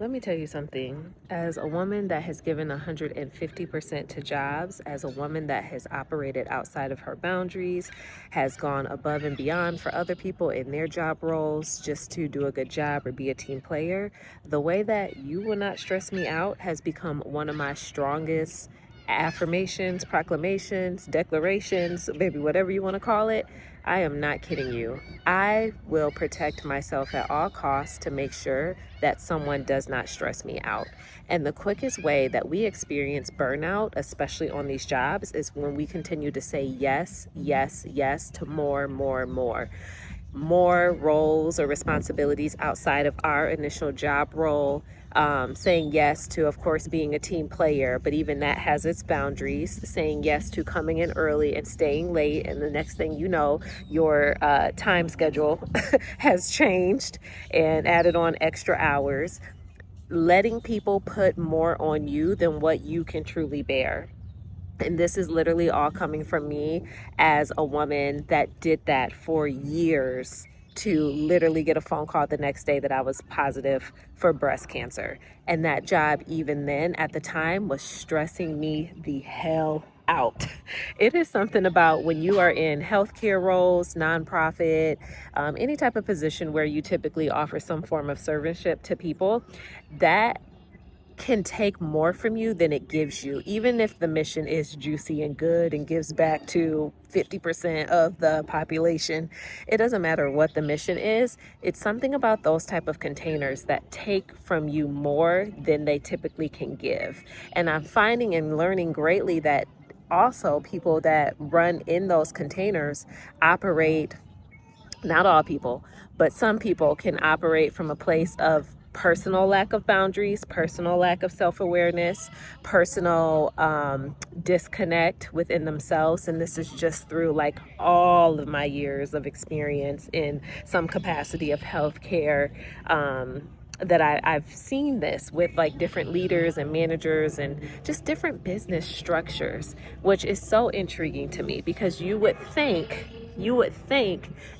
Let me tell you something. As a woman that has given 150% to jobs, as a woman that has operated outside of her boundaries, has gone above and beyond for other people in their job roles just to do a good job or be a team player, the way that you will not stress me out has become one of my strongest affirmations, proclamations, declarations, maybe whatever you want to call it. I am not kidding you. I will protect myself at all costs to make sure that someone does not stress me out. And the quickest way that we experience burnout, especially on these jobs, is when we continue to say yes, yes, yes to more, more, more roles or responsibilities outside of our initial job role, saying yes to, of course, being a team player, but even that has its boundaries, saying yes to coming in early and staying late. And the next thing you know, your time schedule has changed and added on extra hours, letting people put more on you than what you can truly bear. And this is literally all coming from me as a woman that did that for years, to literally get a phone call the next day that I was positive for breast cancer. And that job, even then at the time, was stressing me the hell out. It is something about when you are in healthcare roles, nonprofit, any type of position where you typically offer some form of serviceship to people, that can take more from you than it gives you, even if the mission is juicy and good and gives back to 50% of the population. It doesn't matter what the mission is. It's something about those type of containers that take from you more than they typically can give. And I'm finding and learning greatly that also people that run in those containers operate, not all people, but some people can operate from a place of personal lack of boundaries, personal lack of self-awareness, personal disconnect within themselves. And this is just through like all of my years of experience in some capacity of healthcare. That I've seen this with like different leaders and managers and just different business structures, which is so intriguing to me, because you would think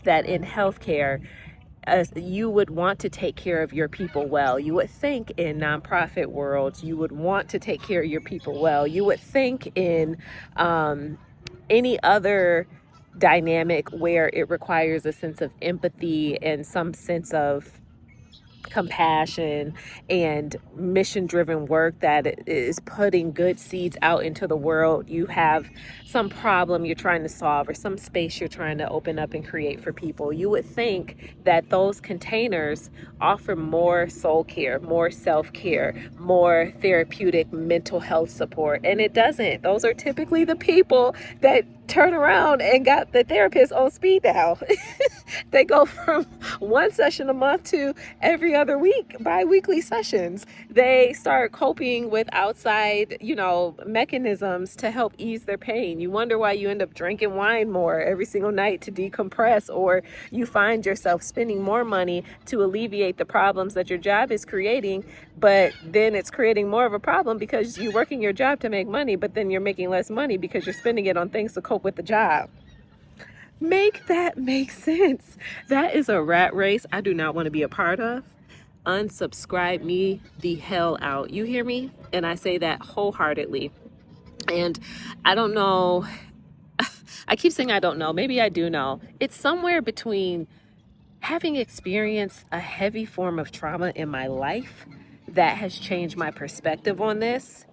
that in healthcare, you would want to take care of your people well. You would think in nonprofit worlds, you would want to take care of your people well. You would think in any other dynamic where it requires a sense of empathy and some sense of compassion and mission driven work that is putting good seeds out into the world. You have some problem you're trying to solve or some space you're trying to open up and create for people. You would think that those containers offer more soul care, more self care, more therapeutic mental health support. And it doesn't. Those are typically the people that turn around and got the therapist on speed dial. They go from one session a month to every other week, bi-weekly sessions. They start coping with outside, mechanisms to help ease their pain. You wonder why you end up drinking wine more every single night to decompress, or you find yourself spending more money to alleviate the problems that your job is creating, but then it's creating more of a problem because you're working your job to make money, but then you're making less money because you're spending it on things to cope with the job. Make that make sense. That is a rat race I do not want to be a part of. Unsubscribe me the hell out. You hear me? And I say that wholeheartedly. And I don't know. I keep saying I don't know. Maybe I do know. It's somewhere between having experienced a heavy form of trauma in my life that has changed my perspective on this,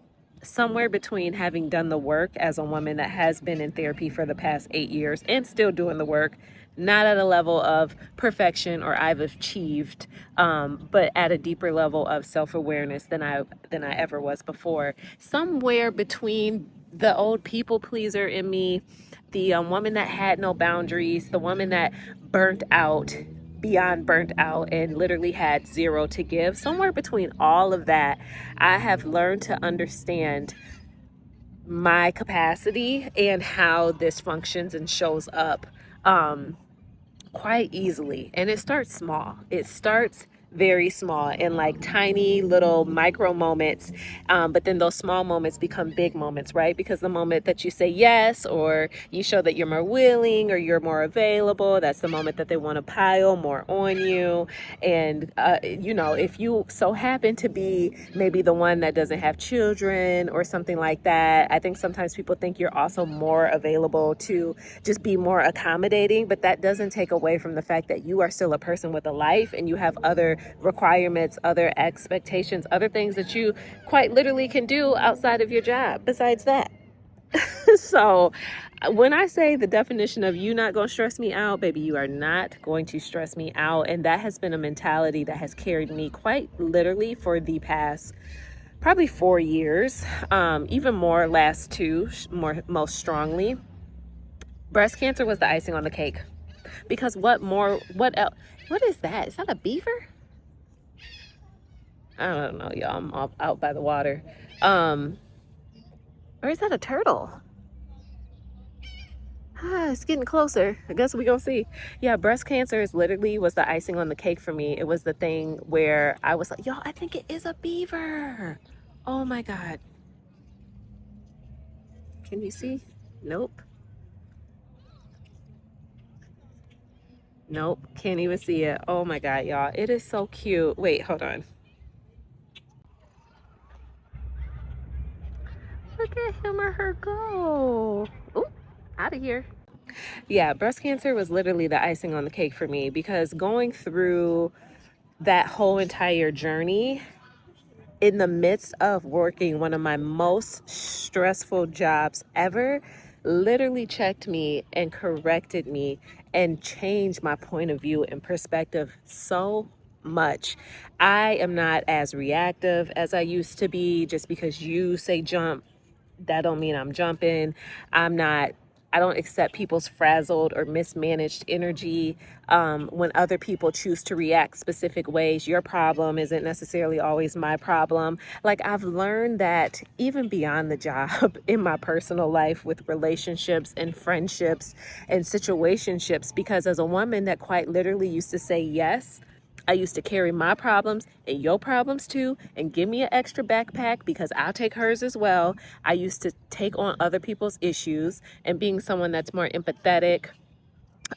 somewhere between having done the work as a woman that has been in therapy for the past 8 years and still doing the work, not at a level of perfection or I've achieved, but at a deeper level of self-awareness than I ever was before. Somewhere between the old people pleaser in me, the woman that had no boundaries, the woman that burnt out, beyond burnt out, and literally had zero to give. Somewhere between all of that, I have learned to understand my capacity and how this functions and shows up quite easily. And it starts small. It starts very small in like tiny little micro moments. But then those small moments become big moments, right? Because the moment that you say yes, or you show that you're more willing or you're more available, that's the moment that they want to pile more on you. And, if you so happen to be maybe the one that doesn't have children or something like that, I think sometimes people think you're also more available to just be more accommodating, but that doesn't take away from the fact that you are still a person with a life and you have other requirements, other expectations, other things that you quite literally can do outside of your job besides that. So when I say the definition of you not going to stress me out, baby, you are not going to stress me out. And that has been a mentality that has carried me quite literally for the past probably 4 years, even more last two, most strongly. Breast cancer was the icing on the cake. Because what is that? Is that a beaver? I don't know, y'all. I'm out by the water. Or is that a turtle? It's getting closer. I guess we gonna see. Yeah, breast cancer was the icing on the cake for me. It was the thing where I was like, y'all, I think it is a beaver. Oh my God. Can you see? Nope. Nope. Can't even see it. Oh my God, y'all. It is so cute. Wait, hold on. Look at him or her go. Ooh, out of here. Yeah, breast cancer was literally the icing on the cake for me, because going through that whole entire journey in the midst of working one of my most stressful jobs ever literally checked me and corrected me and changed my point of view and perspective so much. I am not as reactive as I used to be. Just because you say jump, that don't mean I'm jumping. I don't accept people's frazzled or mismanaged energy. When other people choose to react specific ways, your problem isn't necessarily always my problem. Like, I've learned that even beyond the job, in my personal life, with relationships and friendships and situationships, because as a woman that quite literally used to say yes, I used to carry my problems and your problems too, and give me an extra backpack because I'll take hers as well. I used to take on other people's issues, and being someone that's more empathetic,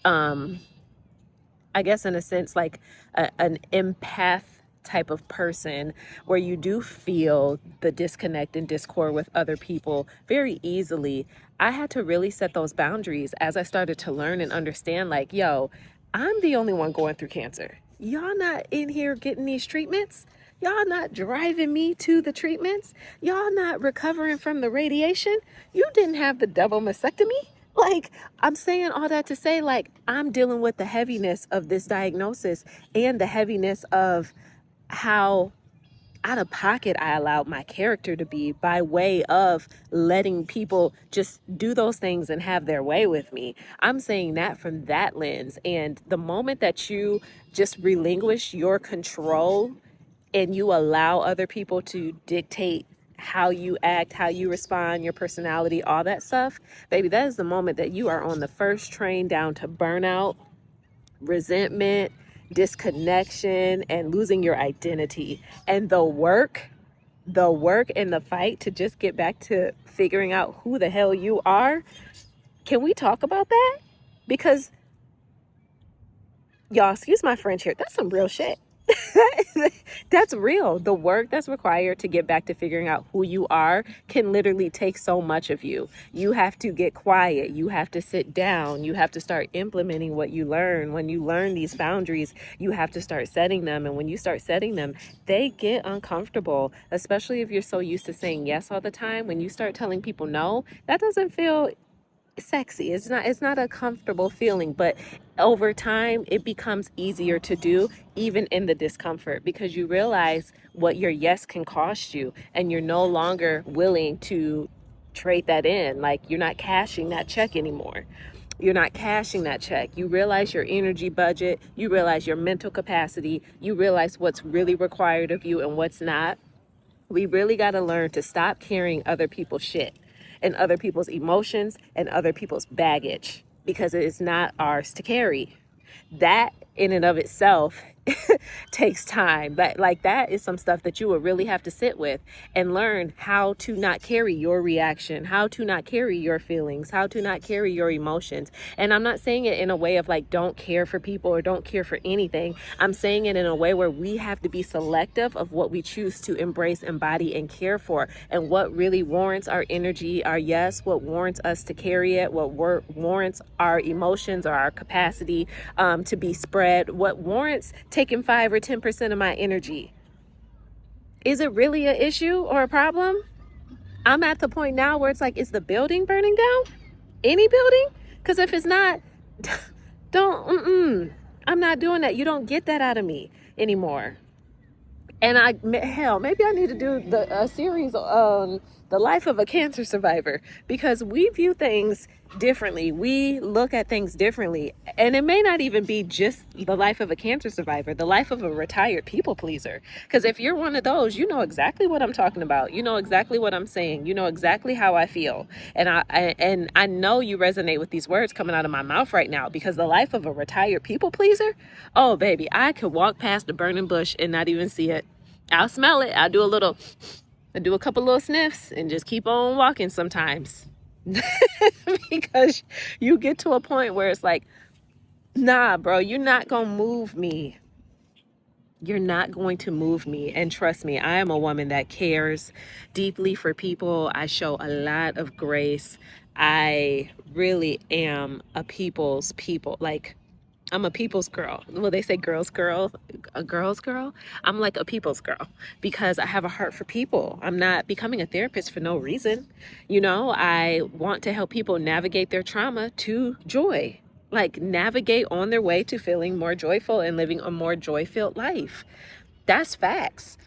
I guess in a sense, like an empath type of person, where you do feel the disconnect and discord with other people very easily. I had to really set those boundaries as I started to learn and understand, like, yo, I'm the only one going through cancer. Y'all not in here getting these treatments. Y'all not driving me to the treatments. Y'all not recovering from the radiation. You didn't have the double mastectomy. Like, I'm saying all that to say, like, I'm dealing with the heaviness of this diagnosis and the heaviness of how out of pocket I allowed my character to be by way of letting people just do those things and have their way with me. I'm saying that from that lens. And the moment that you just relinquish your control and you allow other people to dictate how you act, how you respond, your personality, all that stuff, baby, that is the moment that you are on the first train down to burnout, resentment, disconnection, and losing your identity. And the work and the fight to just get back to figuring out who the hell you are. Can we talk about that? Because, y'all, excuse my French here, that's some real shit. That's real. The work that's required to get back to figuring out who you are can literally take so much of you. You have to get quiet. You have to sit down. You have to start implementing what you learn. When you learn these boundaries, you have to start setting them. And when you start setting them, they get uncomfortable, especially if you're so used to saying yes all the time. When you start telling people no, that doesn't feel sexy. It's not a comfortable feeling, but over time it becomes easier to do, even in the discomfort, because you realize what your yes can cost you, and you're no longer willing to trade that in. Like, you're not cashing that check anymore. You're not cashing that check. You realize your energy budget, you realize your mental capacity, you realize what's really required of you and what's not. We really got to learn to stop carrying other people's shit and other people's emotions and other people's baggage, because it is not ours to carry. That in and of itself takes time. But like that is some stuff that you will really have to sit with and learn how to not carry your reaction, how to not carry your feelings, how to not carry your emotions. And I'm not saying it in a way of like don't care for people or don't care for anything. I'm saying it in a way where we have to be selective of what we choose to embrace, embody, and care for, and what really warrants our energy, our yes, what warrants us to carry it, what warrants our emotions or our capacity to be spread, what warrants taking 5 or 10% of my energy. Is it really an issue or a problem? I'm at the point now where it's like, is the building burning down? Any building? Because if it's not, I'm not doing that. You don't get that out of me anymore. And maybe I need to do a series on the life of a cancer survivor, because we view things differently. We look at things differently. And it may not even be just the life of a cancer survivor, the life of a retired people pleaser. Because if you're one of those, you know exactly what I'm talking about. You know exactly what I'm saying. You know exactly how I feel. And I know you resonate with these words coming out of my mouth right now, because the life of a retired people pleaser, oh baby, I could walk past a burning bush and not even see it. I'll smell it. I do a couple little sniffs and just keep on walking sometimes. Because you get to a point where it's like, nah, bro, you're not going to move me. You're not going to move me. And trust me, I am a woman that cares deeply for people. I show a lot of grace. I really am a people's people. Like, I'm a people's girl. Well, they say girl's girl, a girl's girl. I'm like a people's girl because I have a heart for people. I'm not becoming a therapist for no reason. You know, I want to help people navigate their trauma to joy, like navigate on their way to feeling more joyful and living a more joy-filled life. That's facts.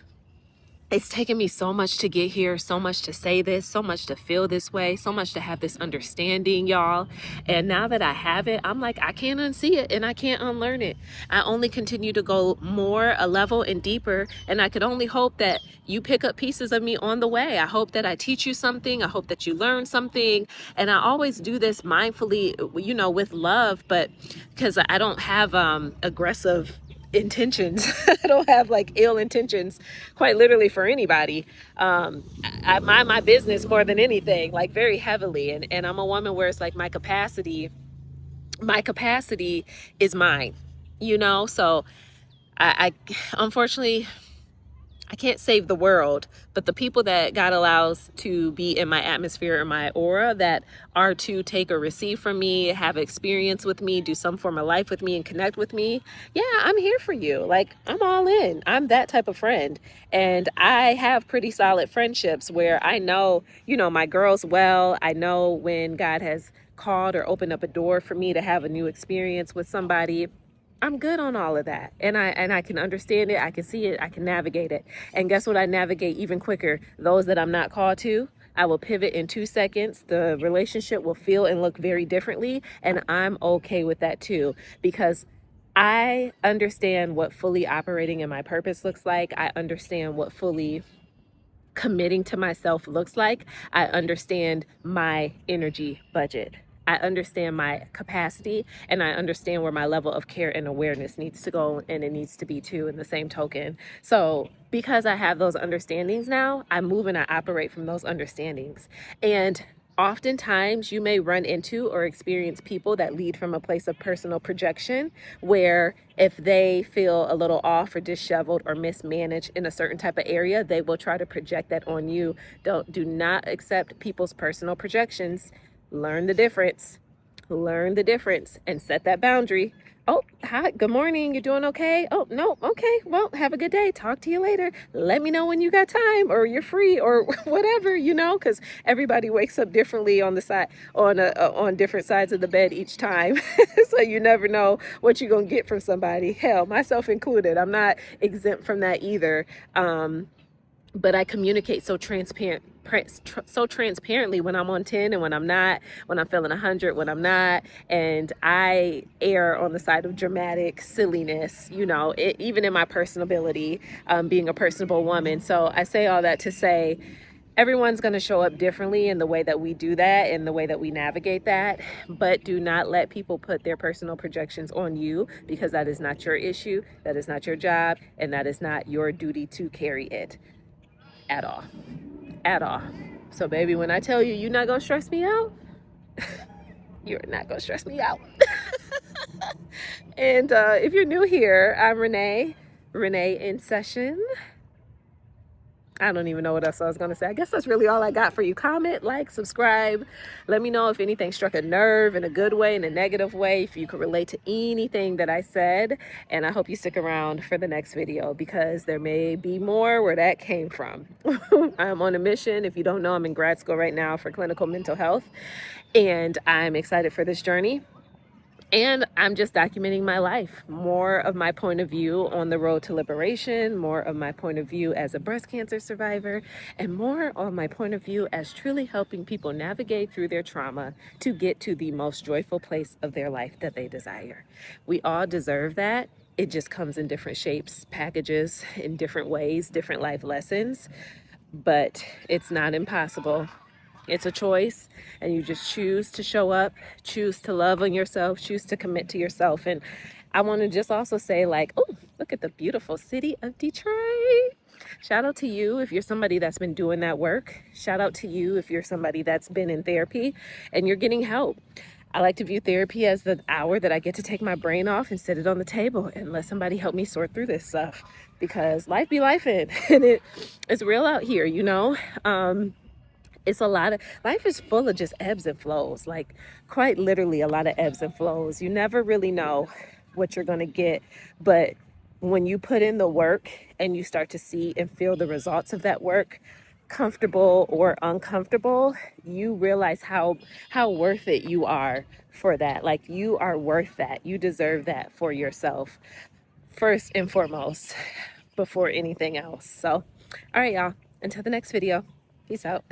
It's taken me so much to get here, so much to say this, so much to feel this way, so much to have this understanding, y'all. And now that I have it, I'm like, I can't unsee it and I can't unlearn it. I only continue to go more, a level and deeper. And I could only hope that you pick up pieces of me on the way. I hope that I teach you something. I hope that you learn something. And I always do this mindfully, you know, with love, but because I don't have aggressive intentions. I don't have like ill intentions, quite literally, for anybody. I mind my business more than anything, like very heavily. And I'm a woman where it's like my capacity is mine, you know? So I unfortunately, I can't save the world, but the people that God allows to be in my atmosphere or my aura that are to take or receive from me, have experience with me, do some form of life with me and connect with me. Yeah, I'm here for you. Like, I'm all in. I'm that type of friend. And I have pretty solid friendships where I know, you know, my girls well. I know when God has called or opened up a door for me to have a new experience with somebody. I'm good on all of that. And I can understand it. I can see it. I can navigate it. And guess what? I navigate even quicker. Those that I'm not called to, I will pivot in 2 seconds. The relationship will feel and look very differently. And I'm okay with that too, because I understand what fully operating in my purpose looks like. I understand what fully committing to myself looks like. I understand my energy budget. I understand my capacity, and I understand where my level of care and awareness needs to go, and it needs to be too in the same token. So because I have those understandings now, I move and I operate from those understandings. And oftentimes you may run into or experience people that lead from a place of personal projection, where if they feel a little off or disheveled or mismanaged in a certain type of area, they will try to project that on you. Do not accept people's personal projections. Learn the difference and set that boundary. Oh, hi, good morning. You doing okay? Oh, no. Okay. Well, have a good day. Talk to you later. Let me know when you got time or you're free or whatever, you know, because everybody wakes up differently on the side, on different sides of the bed each time. So you never know what you're going to get from somebody. Hell, myself included. I'm not exempt from that either. But I communicate so transparently when I'm on 10 and when I'm not, when I'm feeling 100, when I'm not. And I err on the side of dramatic silliness, you know, even in my personability, being a personable woman. So I say all that to say, Everyone's going to show up differently in the way that we do that and the way that we navigate that, but do not let people put their personal projections on you, because that is not your issue, that is not your job, and that is not your duty to carry it at all. At all. So baby, when I tell you you're not going to stress me out, you're not going to stress me out. And if you're new here, I'm Renee in session. I don't even know what else I was going to say. I guess that's really all I got for you. Comment, like, subscribe. Let me know if anything struck a nerve in a good way, in a negative way, if you could relate to anything that I said. And I hope you stick around for the next video, because there may be more where that came from. I'm on a mission. If you don't know, I'm in grad school right now for clinical mental health. And I'm excited for this journey. And I'm just documenting my life, more of my point of view on the road to liberation, more of my point of view as a breast cancer survivor, and more of my point of view as truly helping people navigate through their trauma to get to the most joyful place of their life that they desire. We all deserve that. It just comes in different shapes, packages, in different ways, different life lessons, but it's not impossible. It's a choice, and you just choose to show up, choose to love on yourself, choose to commit to yourself. And I want to just also say, like, oh, look at the beautiful city of Detroit. Shout out to you if you're somebody that's been doing that work. Shout out to you if you're somebody that's been in therapy and you're getting help. I like to view therapy as the hour that I get to take my brain off and sit it on the table and let somebody help me sort through this stuff, because life be lifing, and it's real out here, you know. It's a lot of, life is full of just ebbs and flows, like quite literally a lot of ebbs and flows. You never really know what you're going to get, but when you put in the work and you start to see and feel the results of that work, comfortable or uncomfortable, you realize how worth it you are for that. Like, you are worth that. You deserve that for yourself, first and foremost, before anything else. So, all right, y'all, until the next video. Peace out.